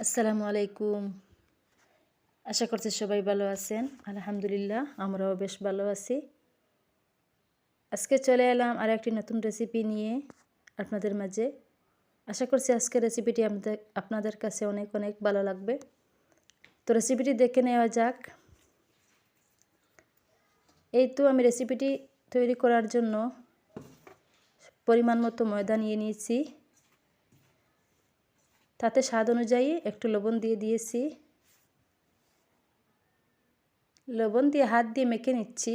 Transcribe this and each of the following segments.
আসসালামু আলাইকুম। আশা করছি সবাই ভালো আছেন। আলহামদুলিল্লাহ আমরাও বেশ ভালো আছি। আজকে চলে এলাম আরেকটি নতুন রেসিপি নিয়ে আপনাদের মাঝে। আশা করছি আজকের রেসিপিটি আপনাদের কাছে অনেক অনেক ভালো লাগবে। তো রেসিপিটি দেখে নেওয়া যাক। এই তো আমি রেসিপিটি তৈরি করার জন্য পরিমাণ মতো ময়দা নিয়ে নিয়েছি। তাতে স্বাদ অনুযায়ী একটু লবণ দিয়ে দিয়েছি। লবণ দিয়ে হাত দিয়ে মেখে নিচ্ছি।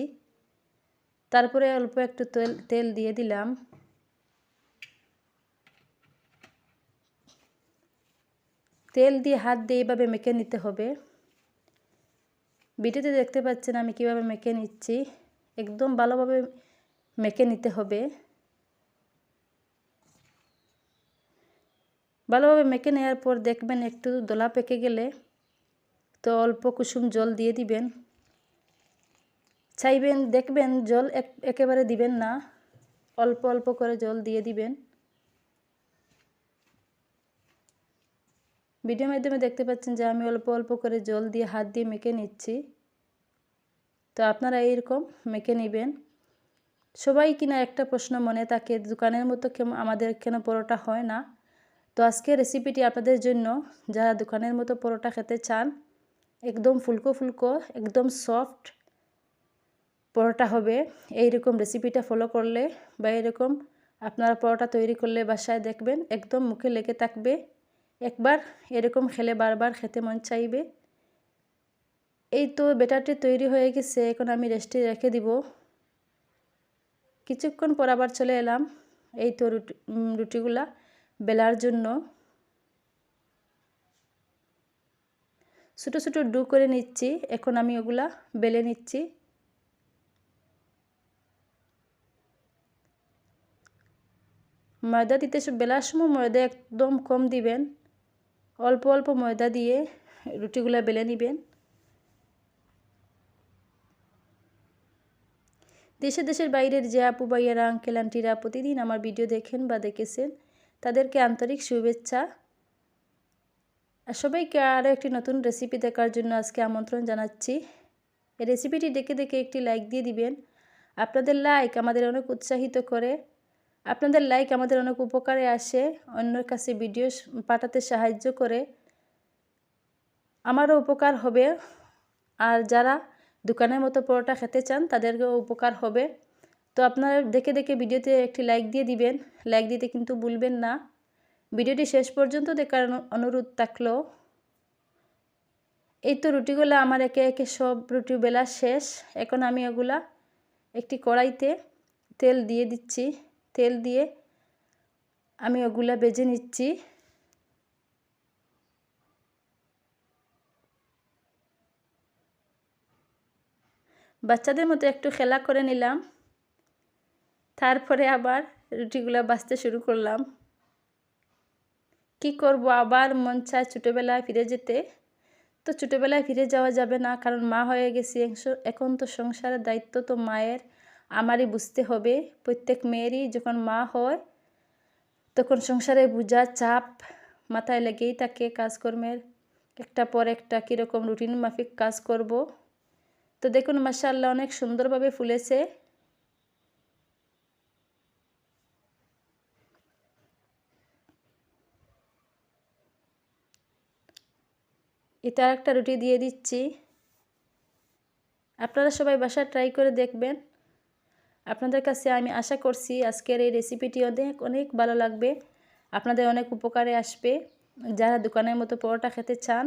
তারপরে অল্প একটু তেল দিয়ে দিলাম। তেল দিয়ে হাত দিয়ে এইভাবে মেখে নিতে হবে। ভিডিওতে দেখতে পাচ্ছেন আমি কিভাবে মেখে নিচ্ছি। একদম ভালোভাবে মেখে নিতে হবে। ভালোভাবে মেখে নেওয়ার পর দেখবেন একটু দলা পেকে গেলে তো অল্প কুসুম জল দিয়ে দিবেন। চাইবেন দেখবেন জল একেবারে দিবেন না, অল্প অল্প করে জল দিয়ে দিবেন। ভিডিওর মাধ্যমে দেখতে পাচ্ছেন যে আমি অল্প অল্প করে জল দিয়ে হাত দিয়ে মেখে নিচ্ছি। তো আপনারা এইরকম মেখে নেবেন। সবাই কিনা একটা প্রশ্ন মনে থাকে, দোকানের মতো আমাদের কেন পরোটা হয় না। তো আজকে রেসিপিটি আপনাদের জন্য, যারা দোকানের মতো পরোটা খেতে চান, একদম ফুলকো ফুলকো একদম সফট পরোটা হবে। এইরকম রেসিপিটা ফলো করলে বা এরকম আপনারা পরোটা তৈরি করলে বাসায় দেখবেন একদম মুখে লেগে থাকবে। একবার এরকম খেলে বারবার খেতে মন চাইবে। এই তো ব্যাটারটি তৈরি হয়ে গেছে, এখন আমি রেস্টে রেখে দিব। কিছুক্ষণ পর আবার চলে এলাম এই তো রুটিগুলা বেলার জন্য। ছোটো ছোটো ডু করে নিচ্ছি। এখন আমি ওগুলা বেলে নিচ্ছি। ময়দা দিতে বেলার সময় ময়দা একদম কম দিবেন। অল্প অল্প ময়দা দিয়ে রুটিগুলা বেলে নেবেন। দেশের বাইরের যে আপু ভাইয়ারা, আঙ্কেল আন্টিরা প্রতিদিন আমার ভিডিও দেখেন বা দেখেছেন, তাদেরকে আন্তরিক শুভেচ্ছা। আর সবাইকে আরও একটি নতুন রেসিপি দেখার জন্য আজকে আমন্ত্রণ জানাচ্ছি। এই রেসিপিটি দেখে দেখে একটি লাইক দিয়ে দিবেন। আপনাদের লাইক আমাদের অনেক উৎসাহিত করে। আপনাদের লাইক আমাদের অনেক উপকারে আসে, অন্যের কাছে ভিডিও পাঠাতে সাহায্য করে। আমারও উপকার হবে, আর যারা দোকানের মতো পরোটা খেতে চান তাদেরকেও উপকার হবে। তো আপনারা দেখে দেখে ভিডিওতে একটি লাইক দিয়ে দিবেন। লাইক দিতে কিন্তু ভুলবেন না। ভিডিওটি শেষ পর্যন্ত দেখার অনুরোধ থাকলো। এই তো রুটিগুলো আমার একে একে সব রুটি বেলা শেষ। এখন আমি ওগুলা একটি কড়াইতে তেল দিয়ে দিচ্ছি। তেল দিয়ে আমি ওগুলা ভেজে নিচ্ছি। বাচ্চাদের মতো একটু খেলা করে নিলাম। তারপরে আবার রুটিগুলা ভাজতে শুরু করলাম। কি করব, আবার মন চায় ছোটোবেলায় ফিরে যেতে। তো ছোটোবেলায় ফিরে যাওয়া যাবে না, কারণ মা হয়ে গেছি। এখন তো সংসারের দায়িত্ব তো মায়ের, আমারই বুঝতে হবে। প্রত্যেক মেয়েরই যখন মা হয় তখন সংসারে বোঝা চাপ মাথায় লেগেই থাকে। কাজকর্মের একটা পর একটা কীরকম রুটিন মাফিক কাজ করব। তো দেখুন মাশাআল্লাহ অনেক সুন্দরভাবে ফুলেছে। এটা একটা রুটি দিয়ে দিচ্ছি। আপনারা সবাই বাসায় ট্রাই করে দেখবেন। আপনাদের কাছে আমি আশা করছি আজকের এই রেসিপিটি অনেক অনেক ভালো লাগবে, আপনাদের অনেক উপকারে আসবে। যারা দোকানের মতো পরোটা খেতে চান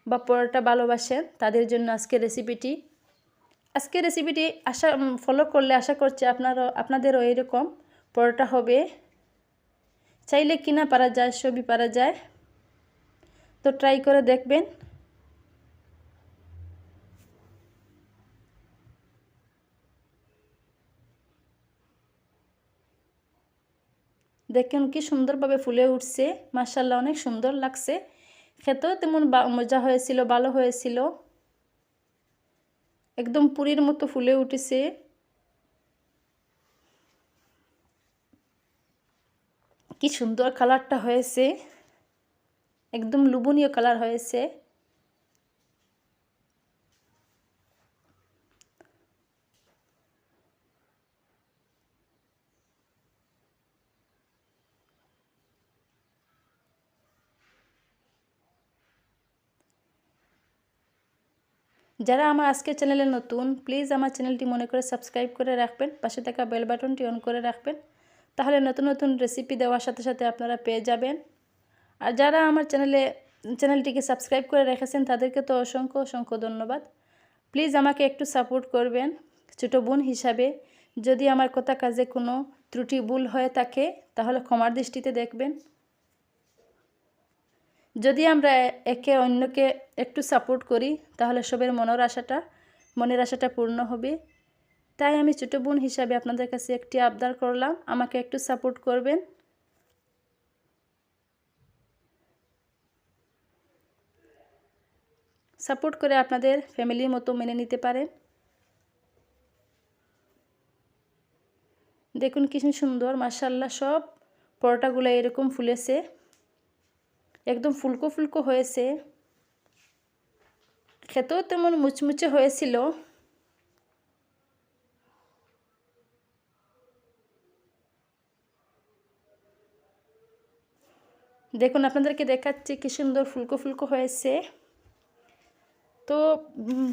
বা পরোটা ভালোবাসেন তাদের জন্য আজকের রেসিপিটি ফলো করলে আশা করছি আপনাদেরও এরকম পরোটা হবে। চাইলে কিনা পারা যায়, সবই পারা যায়। তো ট্রাই করে দেখবেন। দেখুন কি সুন্দরভাবে ফুলে উঠছে, মাশাআল্লাহ অনেক সুন্দর লাগছে। খেতেও তেমন মজা হয়েছিল, ভালো হয়েছিল। একদম পুরীর মতো ফুলে উঠেছে। কি সুন্দর কালারটা হয়েছে। একদম লোভনীয় কালার হয়েছে। যারা আমার আজকের চ্যানেলে নতুন, প্লিজ আমার চ্যানেলটি মনে করে সাবস্ক্রাইব করে রাখবেন, পাশে থাকা বেল বাটনটি অন করে রাখবেন, তাহলে নতুন নতুন রেসিপি দেওয়ার সাথে সাথে আপনারা পেয়ে যাবেন। আর যারা আমার চ্যানেলটিকে সাবস্ক্রাইব করে রেখেছেন তাদেরকে তো অসংখ্য অসংখ্য ধন্যবাদ। প্লিজ আমাকে একটু সাপোর্ট করবেন ছোটো বোন হিসাবে। যদি আমার কথা কাজে কোনো ত্রুটি ভুল হয়ে থাকে তাহলে ক্ষমার দৃষ্টিতে দেখবেন। যদি আমরা একে অন্যকে একটু সাপোর্ট করি তাহলে সবের মনের আশাটা পূর্ণ হবে। তাই আমি ছোটো বোন হিসাবে আপনাদের কাছে একটি আবদার করলাম, আমাকে একটু সাপোর্ট করবেন। সাপোর্ট করে আপনাদের ফ্যামিলির মতো মেনে নিতে পারেন। দেখুন কি সুন্দর, মাশাআল্লাহ, সব পরোটাগুলো এরকম ফুলেছে, একদম ফুলকো ফুলকো হয়েছে, খেতেও তেমন মুচমুচে হয়েছিল। দেখুন আপনাদেরকে দেখাচ্ছি কি সুন্দর ফুলকো ফুলকো হয়েছে। তো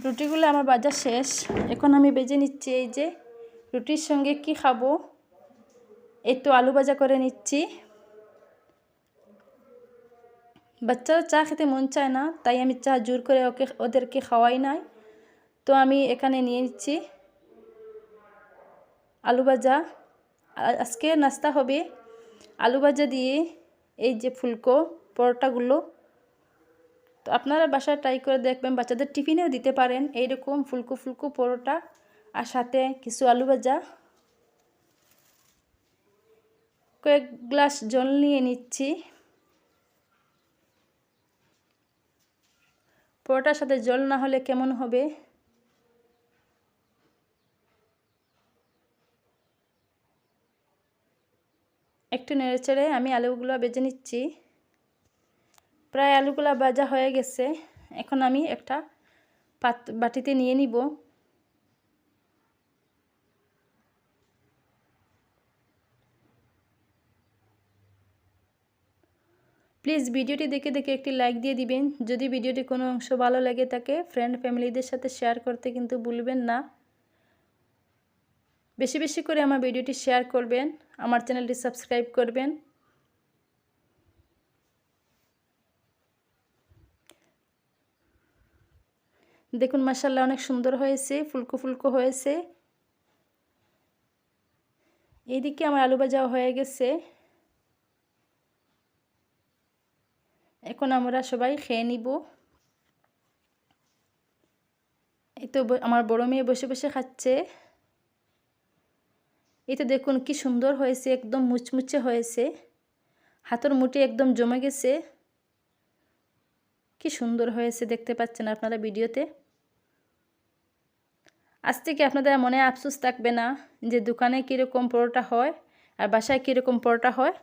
রুটিগুলো আমার ভাজা শেষ, এখন আমি ভেজে নিচ্ছি। এই যে রুটির সঙ্গে কি খাবো, এই তো আলু ভাজা করে নিচ্ছি। বাচ্চারা চা খেতে মন চায় না, তাই আমি চা জোর করে ওদেরকে খাওয়াই নাই। তো আমি এখানে নিয়ে নিচ্ছি আলু ভাজা। আজকে নাস্তা হবে আলু ভাজা দিয়ে এই যে ফুলকো পরোটাগুলো। তো আপনারা বাসায় ট্রাই করে দেখবেন, বাচ্চাদের টিফিনেও দিতে পারেন এইরকম ফুলকো ফুলকো পরোটা আর সাথে কিছু আলু ভাজা। কয়েক গ্লাস জল নিয়ে নিচ্ছি। পরোটার সাথে জল না হলে কেমন হবে। একটু নেড়েচেড়ে আমি আলুগুলো ভেজে নিচ্ছি। প্রায় আলুগুলো ভাজা হয়ে গেছে, এখন আমি একটা বাটিতে নিয়ে নিব। প্লিজ ভিডিওটি দেখে দেখে একটি লাইক দিয়ে দিবেন। যদি ভিডিওটি কোনো অংশ ভালো লাগে থাকে ফ্রেন্ড ফ্যামিলিদের সাথে শেয়ার করতে কিন্তু ভুলবেন না। বেশি বেশি করে আমার ভিডিওটি শেয়ার করবেন, আমার চ্যানেলটি সাবস্ক্রাইব করবেন। দেখুন মাশাআল্লাহ অনেক সুন্দর হয়েছে, ফুলকো ফুলকো হয়েছে। এইদিকে আমার আলু ভাজাও হয়ে গেছে। এখন আমরা সবাই খেয়ে নিব। এই তো আমার বড় মেয়ে বসে বসে খাচ্ছে। এই তো দেখুন কি সুন্দর হয়েছে, একদম মুচমুচে হয়েছে, হাতের মুঠি একদম জমে গেছে। কি সুন্দর হয়েছে দেখতে পাচ্ছেন আপনারা ভিডিওতে। আজ থেকে আপনাদের মনে আফসোস থাকবে না যে দোকানে কীরকম পরোটা হয় আর বাসায় কীরকম পরোটা হয়।